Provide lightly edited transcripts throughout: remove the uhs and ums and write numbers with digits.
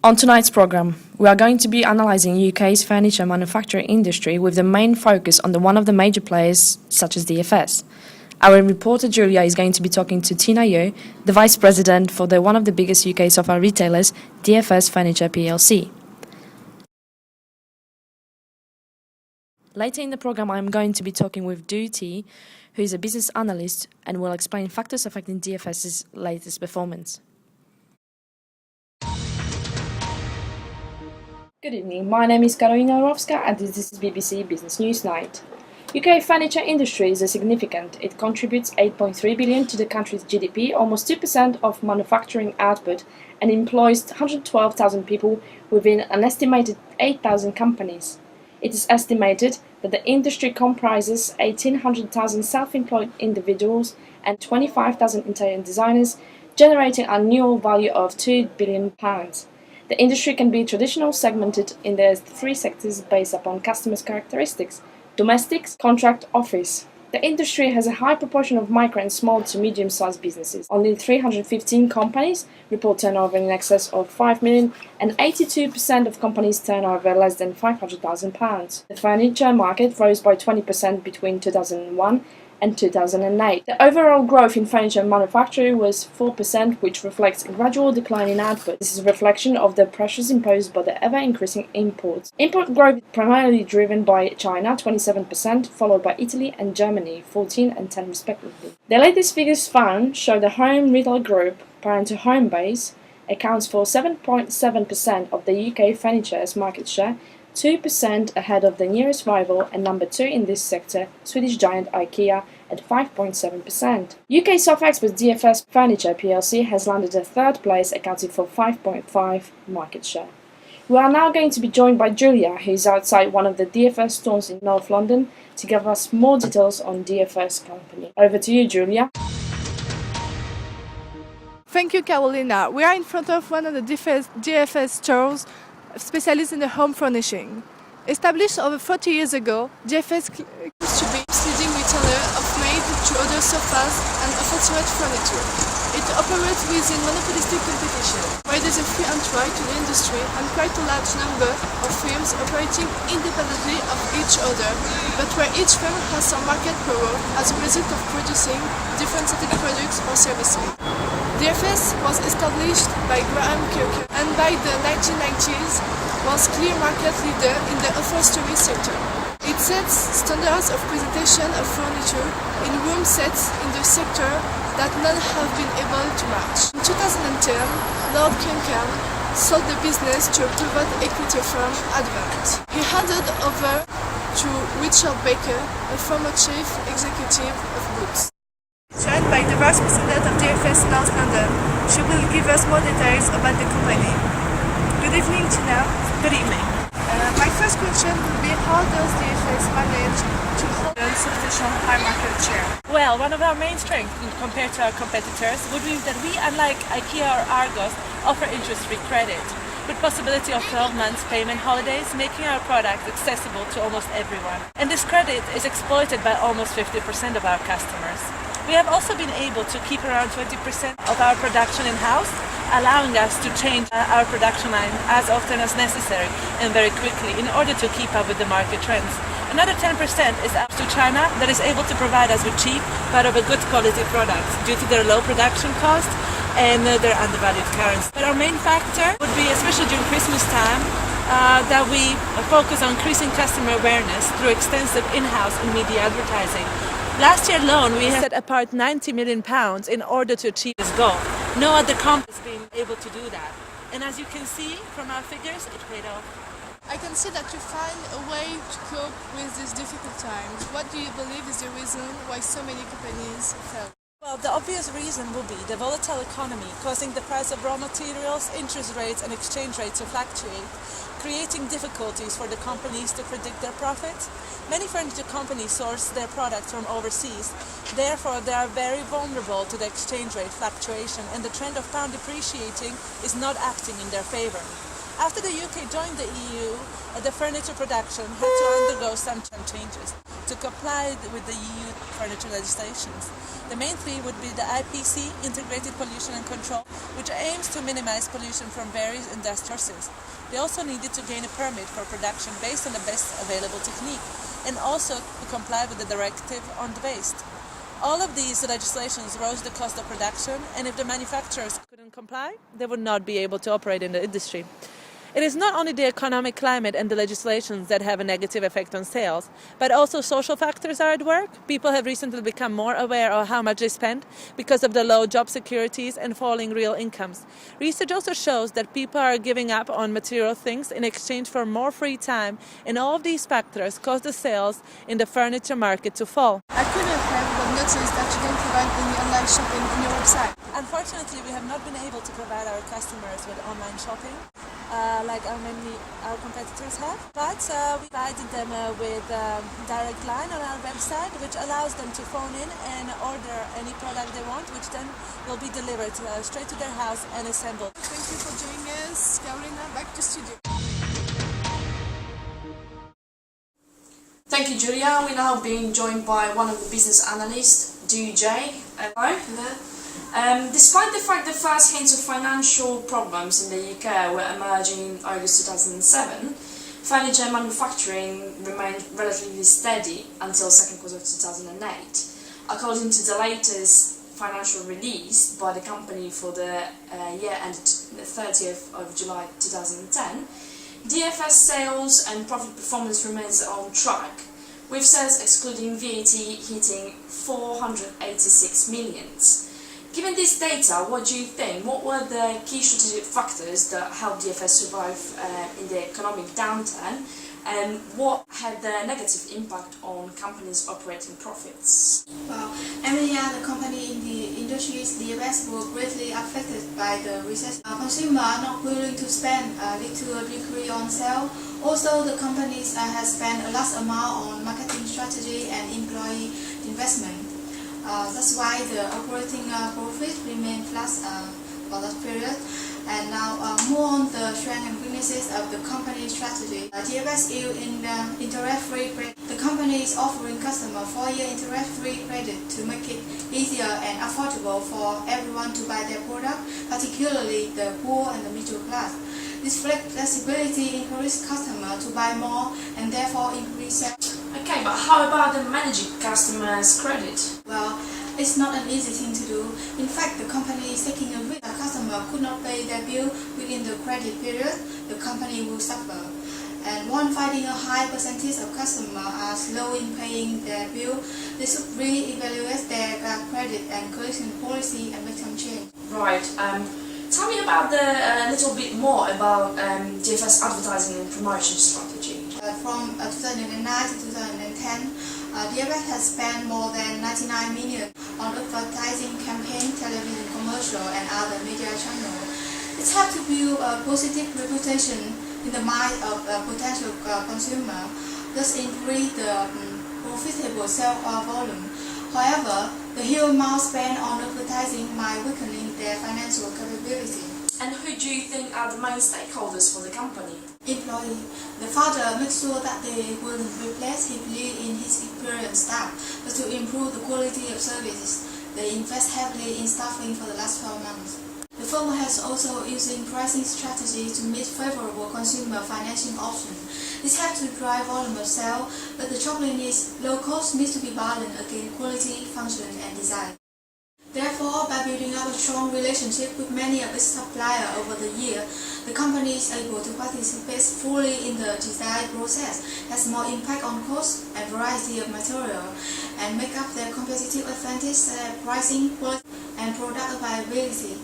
On tonight's programme, we are going to be analysing UK's furniture manufacturing industry with the main focus on one of the major players, such as DFS. Our reporter Julia is going to be talking to Tina Yu, the Vice President for one of the biggest UK sofa retailers, DFS Furniture plc. Later in the programme, I'm going to be talking with Du T, who is a business analyst and will explain factors affecting DFS's latest performance. Good evening, my name is Karolina Orowska and this is BBC Business News Night. UK furniture industry is significant. It contributes 8.3 billion to the country's GDP, almost 2% of manufacturing output, and employs 112,000 people within an estimated 8,000 companies. It is estimated that the industry comprises 1,800,000 self-employed individuals and 25,000 interior designers, generating an annual value of £2 billion. The industry can be traditionally segmented in the three sectors based upon customers' characteristics: domestics, contract, office. The industry has a high proportion of micro and small to medium-sized businesses. Only 315 companies report turnover in excess of 5 million, and 82% of companies turnover less than £500,000. The furniture market rose by 20% between 2001 and 2008. The overall growth in furniture manufacturing was 4%, which reflects a gradual decline in output. This is a reflection of the pressures imposed by the ever-increasing imports. Import growth is primarily driven by China, 27%, followed by Italy and Germany, 14 and 10 respectively. The latest figures found show the Home Retail Group, parent to Homebase, accounts for 7.7% of the UK furniture's market share, 2% ahead of the nearest rival and number 2 in this sector, Swedish giant IKEA, at 5.7%. UK sofa expert DFS Furniture plc has landed at third place, accounting for 5.5% market share. We are now going to be joined by Julia, who is outside one of the DFS stores in North London, to give us more details on DFS company. Over to you, Julia. Thank you, Carolina. We are in front of one of the DFS stores specialists in the home furnishing. Established over 40 years ago, DFS claims to be leading retailer of made-to-order sofas and office furniture. It operates within monopolistic competition, where there is a free entry to the industry and quite a large number of firms operating independently of each other, but where each firm has some market power as a result of producing differentiated products or services. DFS was established by Graham Kirker and by the 1990s was clear market leader in the upholstery sector. It sets standards of presentation of furniture in room sets in the sector that none have been able to match. In 2010, Lord Kirkham sold the business to a private equity firm, Advent. He handed over to Richard Baker, a former chief executive of Boots. Joined by the Vice President of DFS North London, she will give us more details about the company. Good evening, Tina. Good evening. My first question would be, how does DFS manage to hold a sufficient high market share? Well, one of our main strengths compared to our competitors would be that we, unlike IKEA or Argos, offer interest-free credit, with possibility of 12 months payment holidays, making our product accessible to almost everyone. And this credit is exploited by almost 50% of our customers. We have also been able to keep around 20% of our production in-house, allowing us to change our production line as often as necessary and very quickly in order to keep up with the market trends. Another 10% is up to China, that is able to provide us with cheap but of a good quality products due to their low production cost and their undervalued currency. But our main factor would be, especially during Christmas time, that we focus on increasing customer awareness through extensive in-house and media advertising. Last year alone, we set apart £90 million in order to achieve this goal. No other company has been able to do that. And as you can see from our figures, it paid off. I can see that you find a way to cope with these difficult times. What do you believe is the reason why so many companies fail? Well, the obvious reason will be the volatile economy, causing the price of raw materials, interest rates and exchange rates to fluctuate, creating difficulties for the companies to predict their profits. Many furniture companies source their products from overseas, therefore they are very vulnerable to the exchange rate fluctuation, and the trend of pound depreciating is not acting in their favour. After the UK joined the EU, the furniture production had to undergo some changes. to comply with the EU furniture legislations. The main three would be the IPC, Integrated Pollution and Control, which aims to minimize pollution from various industrial sources. They also needed to gain a permit for production based on the best available technique, and also to comply with the directive on the waste. All of these legislations rose the cost of production, and if the manufacturers couldn't comply, they would not be able to operate in the industry. It is not only the economic climate and the legislations that have a negative effect on sales, but also social factors are at work. People have recently become more aware of how much they spend because of the low job securities and falling real incomes. Research also shows that people are giving up on material things in exchange for more free time, and all of these factors cause the sales in the furniture market to fall. I couldn't have but noticed that you don't provide any online shopping on your website. Unfortunately, we have not been able to provide our customers with online shopping like our competitors have, but we provided them with direct line on our website, which allows them to phone in and order any product they want, which then will be delivered straight to their house and assembled. Thank you for joining us. Carolina, back to studio. Thank you, Julia. We're now being joined by one of the business analysts, DJ. Hello. Despite the fact that first hints of financial problems in the UK were emerging in August 2007, furniture manufacturing remained relatively steady until second quarter of 2008. According to the latest financial release by the company for the year ended 30th of July 2010, DFS sales and profit performance remains on track, with sales excluding VAT hitting 486 million. Given this data, what do you think? What were the key strategic factors that helped DFS survive in the economic downturn, and what had the negative impact on companies' operating profits? Well, many other companies in the industries, DFS were greatly affected by the recession. Consumers are not willing to spend lead to a decrease on sale. Also, the companies have spent a large amount on marketing strategy and employee investment. That's why the operating profit remained flat for that period. And now more on the strengths and weaknesses of the company strategy. DFS yield in the interest-free credit. The company is offering customers 4-year interest-free credit to make it easier and affordable for everyone to buy their product, particularly the poor and the middle class. This flexibility encourages customers to buy more and therefore increase sales. Okay, but how about the managing customers' credit? Well, it's not an easy thing to do. In fact, the company is taking a risk. A customer could not pay their bill within the credit period, the company will suffer. And one finding a high percentage of customers are slow in paying their bill, they should re-evaluate their credit and collection policy and make some change. Right. Tell me about a little bit more about DFS advertising and promotion strategy. From 2009 to 2010, DFS has spent more than 99 million on advertising campaign, television commercial and other media channels. It's hard to build a positive reputation in the mind of potential consumer, thus increase the profitable sales volume. However, the huge amount spent on advertising might weaken their financial capability. And who do you think are the main stakeholders for the company? Employee. The founder makes sure that they wouldn't replace heavily in his experienced staff, but to improve the quality of services, they invest heavily in staffing for the last 12 months. The firm has also using pricing strategy to meet favorable consumer financing options. This helps to drive volume of sale, but the trouble is low cost needs to be balanced against quality, function and design. Therefore, by building up a strong relationship with many of its suppliers over the year, the company is able to participate fully in the design process, has more impact on cost and variety of material, and make up their competitive advantage, pricing, quality, and product availability.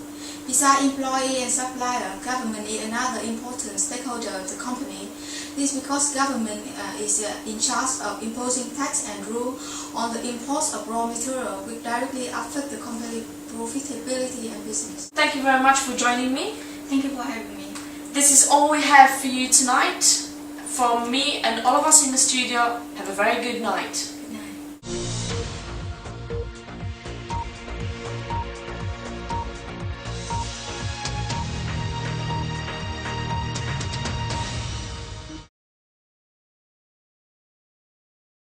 Besides employee and supplier, government is another important stakeholder of the company. This is because government is in charge of imposing tax and rule on the imports of raw material, which directly affect the company's profitability and business. Thank you very much for joining me. Thank you for having me. This is all we have for you tonight. From me and all of us in the studio, have a very good night.